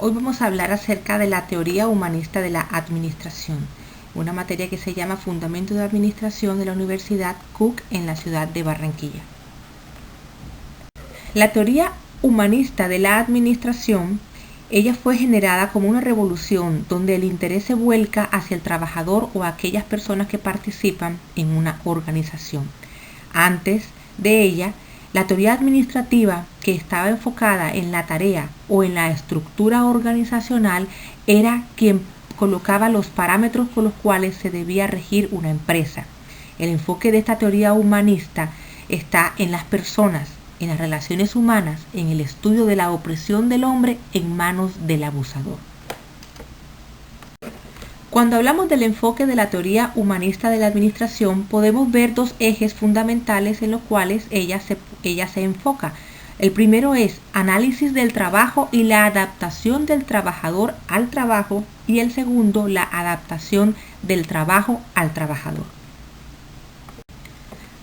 Hoy vamos a hablar acerca de la teoría humanista de la administración, una materia que se llama Fundamentos de Administración de la Universidad Cook en la ciudad de Barranquilla. La teoría humanista de la administración, ella fue generada como una revolución donde el interés se vuelca hacia el trabajador o aquellas personas que participan en una organización. Antes de ella, la teoría administrativa, que estaba enfocada en la tarea o en la estructura organizacional, era quien colocaba los parámetros con los cuales se debía regir una empresa. El enfoque de esta teoría humanista está en las personas, en las relaciones humanas, en el estudio de la opresión del hombre en manos del abusador. Cuando hablamos del enfoque de la teoría humanista de la administración, podemos ver dos ejes fundamentales en los cuales ella se enfoca. El primero es análisis del trabajo y la adaptación del trabajador al trabajo, y el segundo, la adaptación del trabajo al trabajador.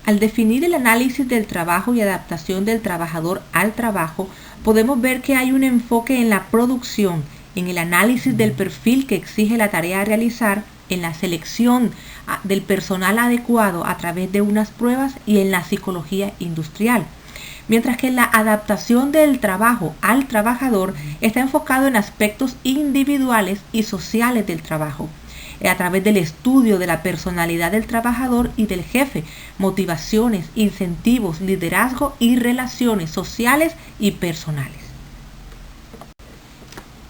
Al definir el análisis del trabajo y adaptación del trabajador al trabajo, podemos ver que hay un enfoque en la producción, en el análisis del perfil que exige la tarea a realizar, en la selección del personal adecuado a través de unas pruebas y en la psicología industrial. Mientras que la adaptación del trabajo al trabajador está enfocado en aspectos individuales y sociales del trabajo, a través del estudio de la personalidad del trabajador y del jefe, motivaciones, incentivos, liderazgo y relaciones sociales y personales.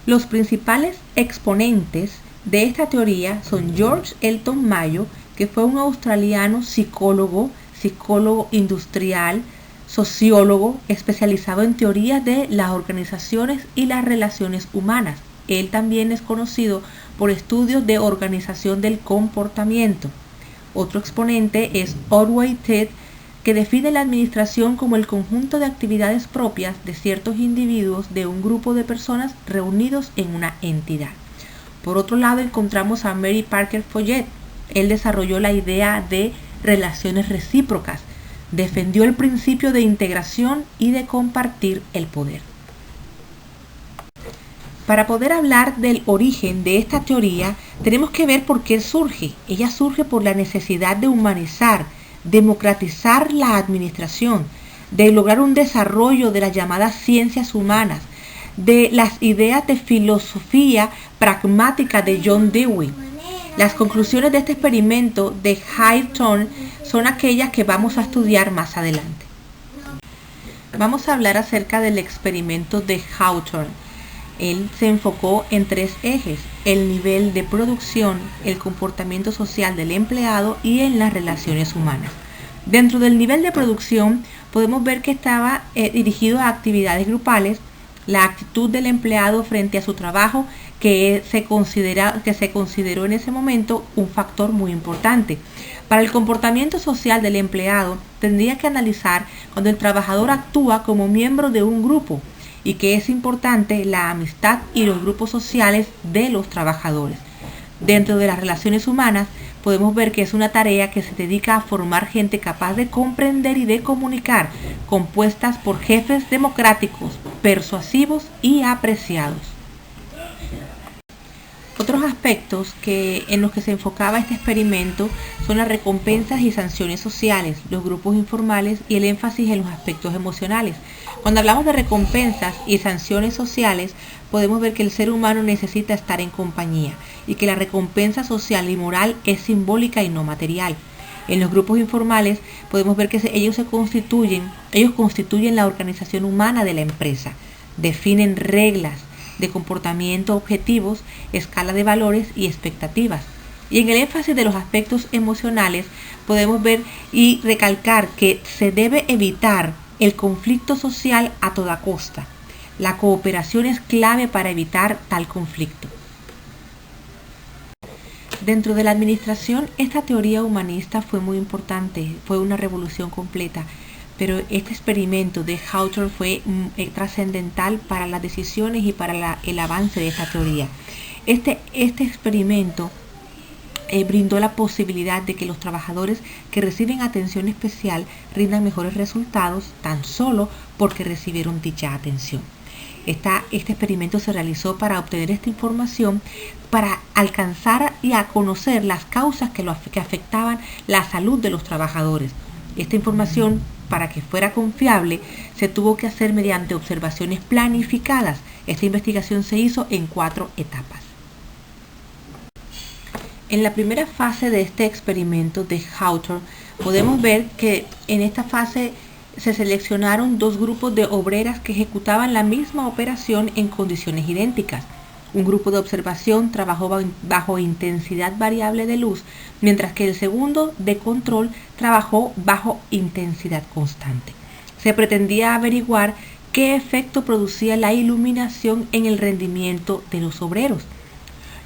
Los principales exponentes de esta teoría son George Elton Mayo, que fue un australiano psicólogo industrial, sociólogo especializado en teorías de las organizaciones y las relaciones humanas. Él también es conocido por estudios de organización del comportamiento. Otro exponente es Otway Teed, que define la administración como el conjunto de actividades propias de ciertos individuos de un grupo de personas reunidos en una entidad. Por otro lado, encontramos a Mary Parker Follett. Él desarrolló la idea de relaciones recíprocas, defendió el principio de integración y de compartir el poder. Para poder hablar del origen de esta teoría, tenemos que ver por qué surge. Ella surge por la necesidad de humanizar, democratizar la administración, de lograr un desarrollo de las llamadas ciencias humanas, de las ideas de filosofía pragmática de John Dewey. Las conclusiones de este experimento de Hawthorne son aquellas que vamos a estudiar más adelante. Vamos a hablar acerca del experimento de Hawthorne. Él se enfocó en tres ejes: el nivel de producción, el comportamiento social del empleado y en las relaciones humanas. Dentro del nivel de producción podemos ver que estaba dirigido a actividades grupales, la actitud del empleado frente a su trabajo, que se consideró en ese momento un factor muy importante. Para el comportamiento social del empleado, tendría que analizar cuando el trabajador actúa como miembro de un grupo, y que es importante la amistad y los grupos sociales de los trabajadores. Dentro de las relaciones humanas podemos ver que es una tarea que se dedica a formar gente capaz de comprender y de comunicar, compuestas por jefes democráticos, persuasivos y apreciados. Otros aspectos en los que se enfocaba este experimento son las recompensas y sanciones sociales, los grupos informales y el énfasis en los aspectos emocionales. Cuando hablamos de recompensas y sanciones sociales, podemos ver que el ser humano necesita estar en compañía y que la recompensa social y moral es simbólica y no material. En los grupos informales podemos ver que ellos constituyen la organización humana de la empresa, definen reglas de comportamiento, objetivos, escala de valores y expectativas. Y en el énfasis de los aspectos emocionales podemos ver y recalcar que se debe evitar el conflicto social a toda costa. La cooperación es clave para evitar tal conflicto. Dentro de la administración, esta teoría humanista fue muy importante, fue una revolución completa. Pero este experimento de Hawthorne fue trascendental para las decisiones y para el avance de esta teoría. Este experimento brindó la posibilidad de que los trabajadores que reciben atención especial rindan mejores resultados tan solo porque recibieron dicha atención. Este experimento se realizó para obtener esta información, para alcanzar y a conocer las causas que afectaban la salud de los trabajadores. Esta información, para que fuera confiable, se tuvo que hacer mediante observaciones planificadas. Esta investigación se hizo en 4 etapas. En la primera fase de este experimento de Hawthorne, podemos ver que en esta fase se seleccionaron 2 grupos de obreras que ejecutaban la misma operación en condiciones idénticas. Un grupo de observación trabajó bajo intensidad variable de luz, mientras que el segundo de control trabajó bajo intensidad constante. Se pretendía averiguar qué efecto producía la iluminación en el rendimiento de los obreros.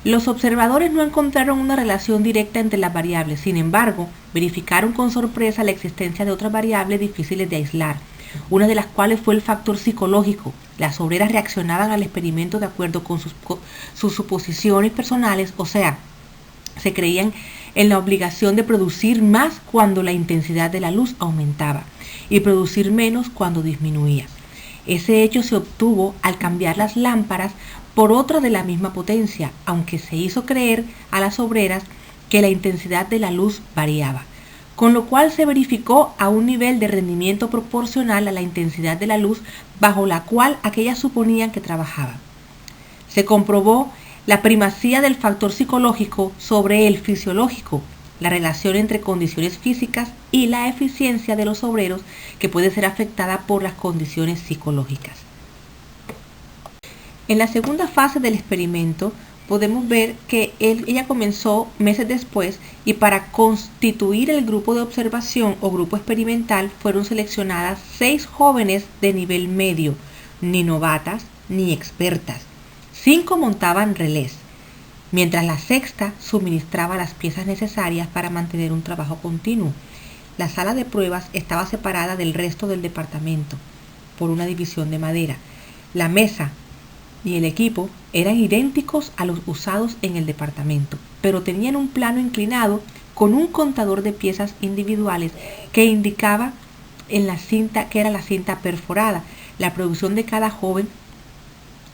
Los observadores no encontraron una relación directa entre las variables, sin embargo, verificaron con sorpresa la existencia de otras variables difíciles de aislar, una de las cuales fue el factor psicológico. Las obreras reaccionaban al experimento de acuerdo con sus suposiciones personales, o sea, se creían en la obligación de producir más cuando la intensidad de la luz aumentaba y producir menos cuando disminuía. Ese hecho se obtuvo al cambiar las lámparas por otras de la misma potencia, aunque se hizo creer a las obreras que la intensidad de la luz variaba, con lo cual se verificó a un nivel de rendimiento proporcional a la intensidad de la luz bajo la cual aquellas suponían que trabajaban. Se comprobó la primacía del factor psicológico sobre el fisiológico, la relación entre condiciones físicas y la eficiencia de los obreros, que puede ser afectada por las condiciones psicológicas. En la segunda fase del experimento podemos ver que ella comenzó meses después, y para constituir el grupo de observación o grupo experimental fueron seleccionadas 6 jóvenes de nivel medio, ni novatas ni expertas. 5 montaban relés, mientras la sexta suministraba las piezas necesarias para mantener un trabajo continuo. La sala de pruebas estaba separada del resto del departamento por una división de madera. La mesa y el equipo eran idénticos a los usados en el departamento, pero tenían un plano inclinado con un contador de piezas individuales que indicaba en la cinta que era la cinta perforada, la producción de cada joven,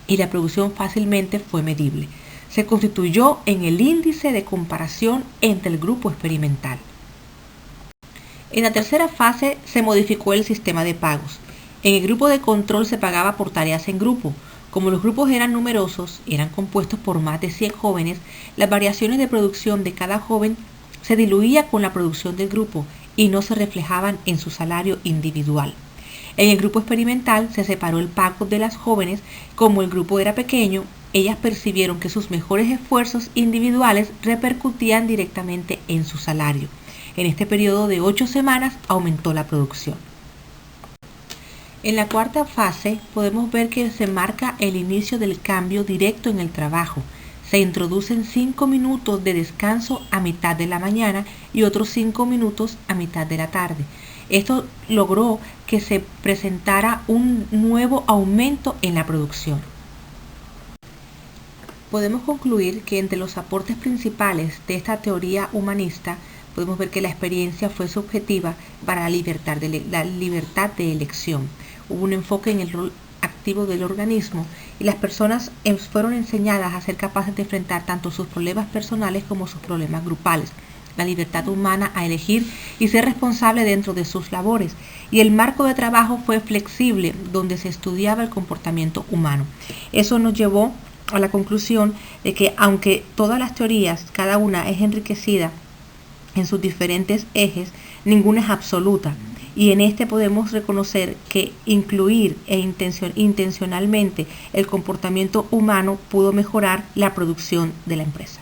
y la producción fácilmente fue medible. Se constituyó en el índice de comparación entre el grupo experimental. En la tercera fase se modificó el sistema de pagos. En el grupo de control se pagaba por tareas en grupo. Como los grupos eran numerosos, eran compuestos por más de 100 jóvenes, las variaciones de producción de cada joven se diluía con la producción del grupo y no se reflejaban en su salario individual. En el grupo experimental se separó el pago de las jóvenes. Como el grupo era pequeño, ellas percibieron que sus mejores esfuerzos individuales repercutían directamente en su salario. En este periodo de 8 semanas aumentó la producción. En la cuarta fase podemos ver que se marca el inicio del cambio directo en el trabajo. Se introducen 5 minutos de descanso a mitad de la mañana y otros 5 minutos a mitad de la tarde. Esto logró que se presentara un nuevo aumento en la producción. Podemos concluir que entre los aportes principales de esta teoría humanista podemos ver que la experiencia fue subjetiva para la libertad de elección. Hubo un enfoque en el rol activo del organismo y las personas fueron enseñadas a ser capaces de enfrentar tanto sus problemas personales como sus problemas grupales. La libertad humana a elegir y ser responsable dentro de sus labores, y el marco de trabajo fue flexible, donde se estudiaba el comportamiento humano. Eso nos llevó a la conclusión de que aunque todas las teorías, cada una es enriquecida en sus diferentes ejes, ninguna es absoluta, y en este podemos reconocer que incluir intencionalmente el comportamiento humano pudo mejorar la producción de la empresa.